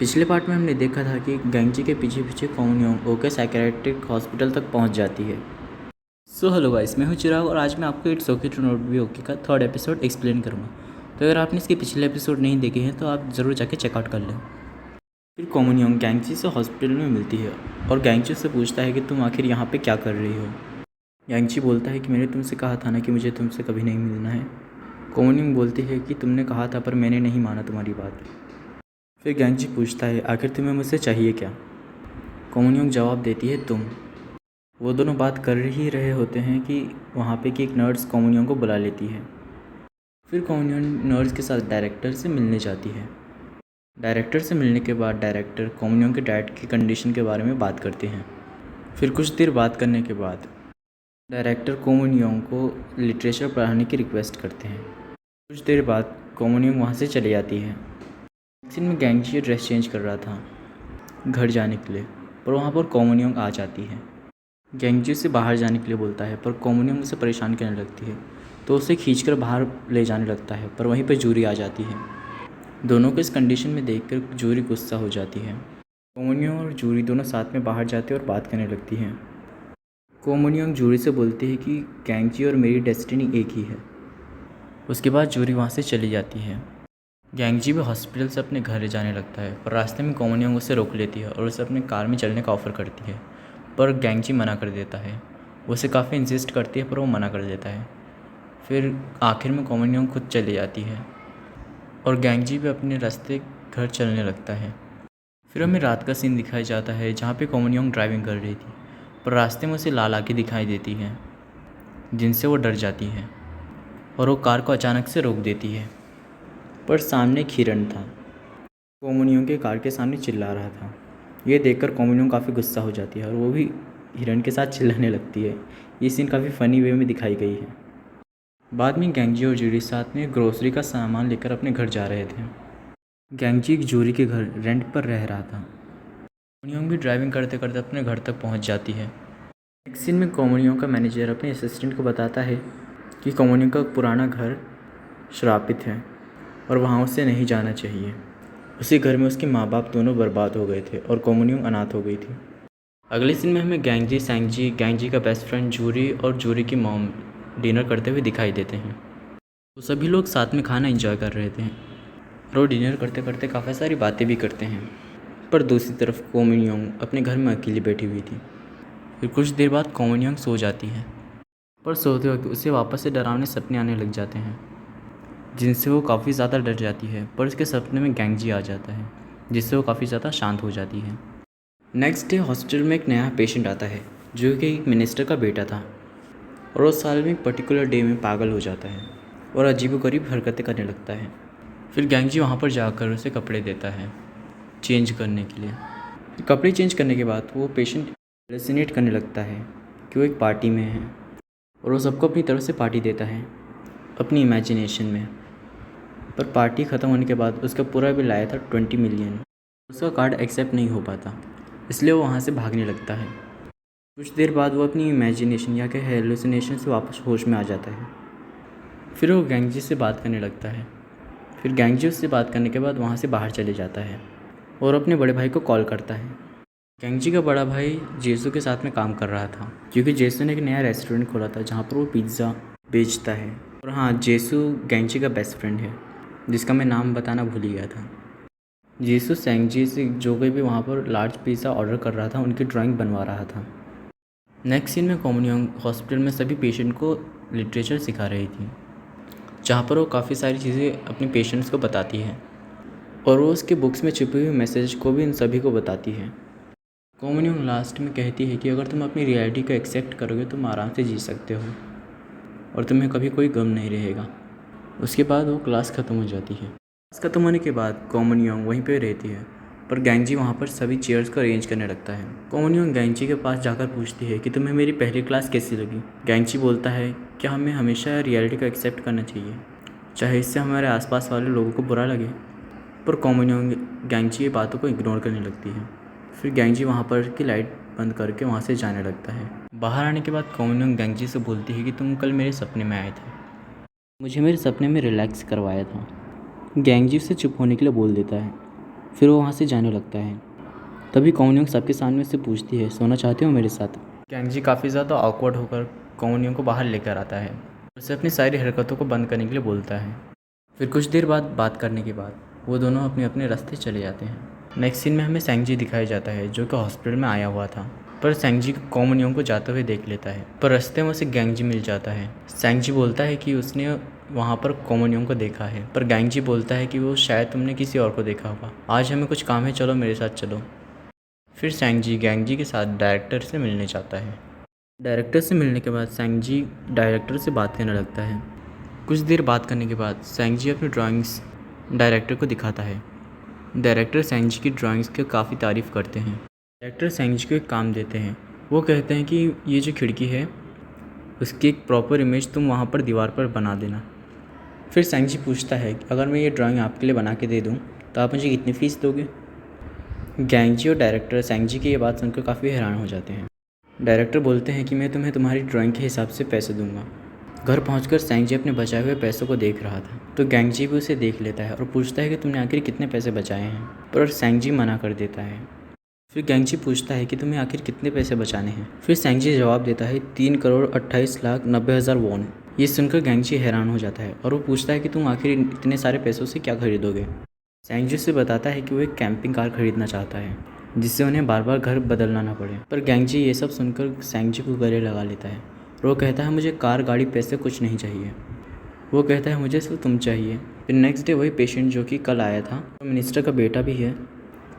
पिछले पार्ट में हमने देखा था कि गैंगजी के पीछे पीछे कोमोनियोंग ओके साइकेट्रिक हॉस्पिटल तक पहुंच जाती है। सो हेलो गाइस, मैं हूं चिराग और आज मैं आपको it's okay to not be okay का थर्ड एपिसोड एक्सप्लेन करूंगा। तो अगर आपने इसके पिछले एपिसोड नहीं देखे हैं तो आप ज़रूर जाके चेकआउट कर लें। फिर कोमोनियोंग गैंगजी से हॉस्पिटल में मिलती है और गैंगजी से पूछता है कि तुम आखिर यहाँ पे क्या कर रही हो। गैंगजी बोलता है कि मैंने तुमसे कहा था ना कि मुझे तुमसे कभी नहीं मिलना है। कोमोनियोंग बोलती है कि तुमने कहा था पर मैंने नहीं माना तुम्हारी बात। फिर गैंगजी पूछता है आखिर तुम्हें मुझसे चाहिए क्या। कोमोनियोंग जवाब देती है तुम। वो दोनों बात कर ही रहे होते हैं कि वहाँ पे कि एक नर्स कोमोनियोंग को बुला लेती है। फिर कोमोनियोंग नर्स के साथ डायरेक्टर से मिलने जाती है। डायरेक्टर से मिलने के बाद डायरेक्टर कोमोनियोंग के डैड की कंडीशन के बारे में बात करते हैं। फिर कुछ देर बात करने के बाद डायरेक्टर कोमोनियोंग को लिटरेचर पढ़ाने की रिक्वेस्ट करते हैं। कुछ देर बाद कोमोनियोंग वहाँ से चली जाती है। सीन में गैंगजी ड्रेस चेंज कर रहा था घर जाने के लिए, पर वहाँ पर कोमोनियोंग आ जाती है। गैंगजी से बाहर जाने के लिए बोलता है पर कोमोनियोंग उसे परेशान करने लगती है, तो उसे खींचकर बाहर ले जाने लगता है, पर वहीं पर जूरी आ जाती है। दोनों को इस कंडीशन में देखकर जूरी गुस्सा हो जाती है। कोमोनियोंग और जूरी दोनों साथ में बाहर जाते और बात करने लगती हैं। कोमोनियोंग जूरी से बोलती है कि गैंगजी और मेरी डेस्टिनी एक ही है। उसके बाद जूरी वहाँ से चली जाती है। गैंगजी भी हॉस्पिटल से अपने घर जाने लगता है, पर रास्ते में कोमोनियोंग उसे रोक लेती है और उसे अपने कार में चलने का ऑफ़र करती है, पर गैंगजी मना कर देता है। वो उसे काफ़ी इंसिस्ट करती है पर वो मना कर देता है। फिर आखिर में कोमोनियोंग खुद चली जाती है और गैंगजी भी अपने रास्ते घर चलने लगता है। फिर हमें रात का सीन दिखाया जाता है जहाँ पे कोमोनियोंग ड्राइविंग कर रही थी, पर रास्ते में उसे लाल आंखें दिखाई देती हैं जिनसे वो डर जाती है और वो कार को अचानक से रोक देती है। पर सामने एक हिरन था, कोमोनियोंग के कार के सामने चिल्ला रहा था। ये देखकर कोमोनियोंग काफ़ी गुस्सा हो जाती है और वो भी हिरन के साथ चिल्लाने लगती है। ये सीन काफ़ी फ़नी वे में दिखाई गई है। बाद में गैंगजी और जूरी साथ में ग्रोसरी का सामान लेकर अपने घर जा रहे थे। गैंगजी जूरी के घर रेंट पर रह रहा था। कोमोनियोंग भी ड्राइविंग करते करते अपने घर तक पहुंच जाती है। नेक्स्ट सीन में कोमोनियोंग का मैनेजर अपने असिस्टेंट को बताता है कि कोमोनियोंग का पुराना घर श्रापित है और वहाँ उसे नहीं जाना चाहिए। उसी घर में उसके माँ बाप दोनों बर्बाद हो गए थे और कोमोनियोंग अनाथ हो गई थी। अगले सीन में हमें गैंगजी, सैंगजी, गैंगजी का बेस्ट फ्रेंड जूरी और जूरी की मॉम डिनर करते हुए दिखाई देते हैं। तो सभी लोग साथ में खाना एंजॉय कर रहे थे और वो डिनर करते करते काफ़ी सारी बातें भी करते हैं। पर दूसरी तरफ कोमोनियोंग अपने घर में अकेली बैठी हुई थी। फिर कुछ देर बाद कोमोनियोंग सो जाती है, पर सोते वक्त उसे वापस से डरावने सपने आने लग जाते हैं जिनसे वो काफ़ी ज़्यादा डर जाती है। पर उसके सपने में गैंगजी आ जाता है जिससे वो काफ़ी ज़्यादा शांत हो जाती है। नेक्स्ट डे हॉस्पिटल में एक नया पेशेंट आता है जो कि एक मिनिस्टर का बेटा था और वो साल में एक पर्टिकुलर डे में पागल हो जाता है और अजीबोगरीब हरकतें करने लगता है। फिर गैंगजी वहाँ पर जाकर उसे कपड़े देता है चेंज करने के लिए। फिर कपड़े चेंज करने के बाद वो पेशेंट हेलुसिनेट करने लगता है कि वो एक पार्टी में है और वो सबको अपनी तरफ से पार्टी देता है अपनी इमेजिनेशन में। पर पार्टी ख़त्म होने के बाद उसका पूरा बिल आया था 20 मिलियन। उसका कार्ड एक्सेप्ट नहीं हो पाता, इसलिए वो वहाँ से भागने लगता है। कुछ देर बाद वो अपनी इमेजिनेशन या कि हेलुसिनेशन से वापस होश में आ जाता है। फिर वो गैंगजी से बात करने लगता है। फिर गैंगजी उससे बात करने के बाद वहाँ से बाहर चले जाता है और अपने बड़े भाई को कॉल करता है। गैंगजी का बड़ा भाई जेसू के साथ में काम कर रहा था क्योंकि जेसू ने एक नया रेस्टोरेंट खोला था जहाँ पर वो पिज़्ज़ा बेचता है। और हाँ, जेसू गैंगजी का बेस्ट फ्रेंड है जिसका मैं नाम बताना भूल ही गया था। जेसू सैंगजी से जो कोई भी वहाँ पर लार्ज पिज़्ज़ा ऑर्डर कर रहा था उनकी ड्राइंग बनवा रहा था। नेक्स्ट सीन में कोमोनियोंग हॉस्पिटल में सभी पेशेंट को लिटरेचर सिखा रही थी जहाँ पर वो काफ़ी सारी चीज़ें अपने पेशेंट्स को बताती है और वो उसके बुक्स में छुपे हुए मैसेज को भी इन सभी को बताती है। कोमोनियोंग लास्ट में कहती है कि अगर तुम अपनी रियलिटी को एक्सेप्ट करोगे तुम आराम से जी सकते हो और तुम्हें कभी कोई गम नहीं रहेगा। उसके बाद वो क्लास ख़त्म हो जाती है। क्लास ख़त्म होने के बाद कोमोनियोंग वहीं पे रहती है, पर गैंगजी वहाँ पर सभी चेयर्स को अरेंज करने लगता है। कोमोनियोंग गैंगजी के पास जाकर पूछती है कि तुम्हें मेरी पहली क्लास कैसी लगी। गैंगजी बोलता है कि हमें हमेशा रियलिटी को एक्सेप्ट करना चाहिए, चाहे इससे हमारे आसपास वाले लोगों को बुरा लगे। पर कोमोनियोंग गैंगजी की बातों को इग्नोर करने लगती है। फिर गैंगजी वहाँ पर की लाइट बंद करके वहाँ से जाने लगता है। बाहर आने के बाद कोमोनियोंग गैंगजी से बोलती है कि तुम कल मेरे सपने में आए थे, मुझे मेरे सपने में रिलैक्स करवाया था। गैंगजी उससे चुप होने के लिए बोल देता है फिर वो वहाँ से जाने लगता है। तभी कौन सबके सामने से पूछती है, सोना चाहते हो मेरे साथ? गैंगजी काफ़ी ज़्यादा ऑकवर्ड होकर कौन को बाहर लेकर आता है, उसे अपनी सारी हरकतों को बंद करने के लिए बोलता है। फिर कुछ देर बाद बात करने के बाद वो दोनों अपने अपने रास्ते चले जाते हैं। नेक्स्ट सीन में हमें सेंगजी दिखाया जाता है, जो कि हॉस्पिटल में आया हुआ था। पर सेंगजी कौन को जाते हुए देख लेता है, पर रास्ते में उसे गैंगजी मिल जाता है। सेंगजी बोलता है कि उसने वहाँ पर कौन को देखा है, पर गैंगजी बोलता है कि वो शायद तुमने किसी और को देखा होगा। आज हमें कुछ काम है, चलो मेरे साथ चलो। फिर सेंगजी गैंगजी के साथ डायरेक्टर से मिलने जाता है। डायरेक्टर से मिलने के बाद सेंगजी डायरेक्टर से बात करने लगता है। कुछ देर बात करने के बाद सेंगजी अपनी ड्राइंग्स डायरेक्टर को दिखाता है। डायरेक्टर सेंगजी की ड्राइंग्स की काफ़ी तारीफ़ करते हैं। डायरेक्टर सेंगजी को एक काम देते हैं। वो कहते हैं कि ये जो खिड़की है उसकी एक प्रॉपर इमेज तुम वहाँ पर दीवार पर बना देना। फिर सेंगजी पूछता है कि अगर मैं ये ड्राइंग आपके लिए बना के दे दूँ तो आप मुझे कितनी फ़ीस दोगे? गैंगजी और डायरेक्टर सेंगजी की ये बात सुनकर काफ़ी हैरान हो जाते हैं। डायरेक्टर बोलते हैं कि मैं तुम्हें तुम्हारी ड्राइंग के हिसाब से पैसे दूंगा। घर पहुंचकर सेंगजी अपने बचाए हुए पैसों को देख रहा था, तो गैंगजी भी उसे देख लेता है और पूछता है कि तुमने आखिर कितने पैसे बचाए हैं, पर सेंगजी मना कर देता है। फिर गैंगजी पूछता है कि तुम्हें आखिर कितने पैसे बचाने हैं। फिर सेंगजी जवाब देता है 3,28,90,000 वॉन। ये सुनकर गैंगजी हैरान हो जाता है और वो पूछता है कि तुम आखिर इतने सारे पैसों से क्या खरीदोगे। सेंगजी उसे बताता है कि वो एक कैंपिंग कार खरीदना चाहता है, जिससे उन्हें बार बार घर बदलना ना पड़े। पर गैंगजी ये सब सुनकर सेंगजी को गले लगा लेता है और वो कहता है मुझे कार गाड़ी पैसे कुछ नहीं चाहिए। वो कहता है मुझे सिर्फ तुम चाहिए। फिर नेक्स्ट डे वही पेशेंट जो कि कल आया था, तो मिनिस्टर का बेटा भी है,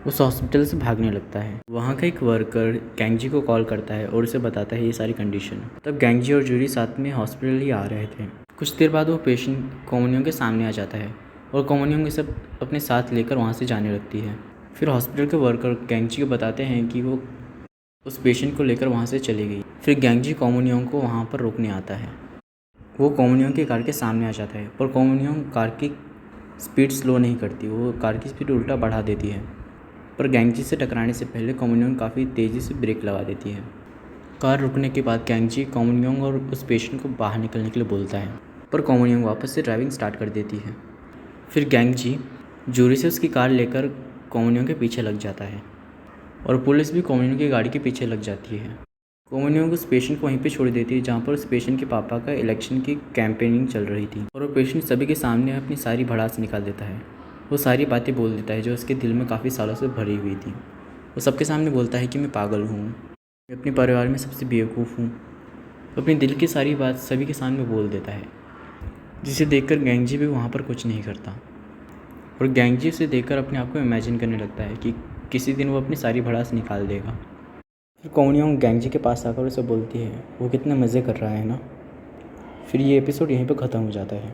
उस हॉस्पिटल से भागने लगता है। वहाँ का एक वर्कर गैंगजी को कॉल करता है और उसे बताता है ये सारी कंडीशन। तब गैंगजी और जूरी साथ में हॉस्पिटल ही आ रहे थे। कुछ देर बाद वो पेशेंट कॉमनियों के सामने आ जाता है और कॉमनियों के सब अपने साथ लेकर वहाँ से जाने लगती है। फिर हॉस्पिटल के वर्कर गैंगजी को बताते हैं कि वो उस पेशेंट को लेकर वहाँ से चली गई। फिर गैंगजी कॉमनियों को वहाँ पर रोकने आता है। वो कॉमनियों की कार के सामने आ जाता है, पर कॉमनियों कार की स्पीड स्लो नहीं करती, वो कार की स्पीड उल्टा बढ़ा देती है। पर गैंगजी से टकराने से पहले कॉमनियों काफ़ी तेज़ी से ब्रेक लगा देती है। कार रुकने के बाद गैंगजी कॉमनियों और उस पेशेंट को बाहर निकलने के लिए बोलता है, पर कॉमनियों वापस से ड्राइविंग स्टार्ट कर देती है। फिर गैंगजी जूरी से उसकी कार लेकर कॉमनियों के पीछे लग जाता है और पुलिस भी कॉमनियों की गाड़ी के पीछे लग जाती है। कॉमनियों को उस पेशेंट को वहीं पे छोड़ देती है जहाँ पर उस पेशेंट के पापा का इलेक्शन की कैंपेनिंग चल रही थी, और वो पेशेंट सभी के सामने अपनी सारी भड़ास निकाल देता है। वो सारी बातें बोल देता है जो उसके दिल में काफ़ी सालों से भरी हुई थी। वो सबके सामने बोलता है कि मैं पागल हूँ, मैं अपने परिवार में सबसे बेवकूफ़ हूँ। अपने दिल की सारी बात सभी के सामने बोल देता है, जिसे देखकर गैंगजी भी वहाँ पर कुछ नहीं करता। और गैंगजी उसे देखकर अपने आप को इमेजिन करने लगता है कि किसी दिन वो अपनी सारी भड़ास निकाल देगा। फिर कौनियों गैंगजी के पास आकर उसे बोलती है वो कितने मज़े कर रहा है ना। फिर ये एपिसोड यहीं पर ख़त्म हो जाता है।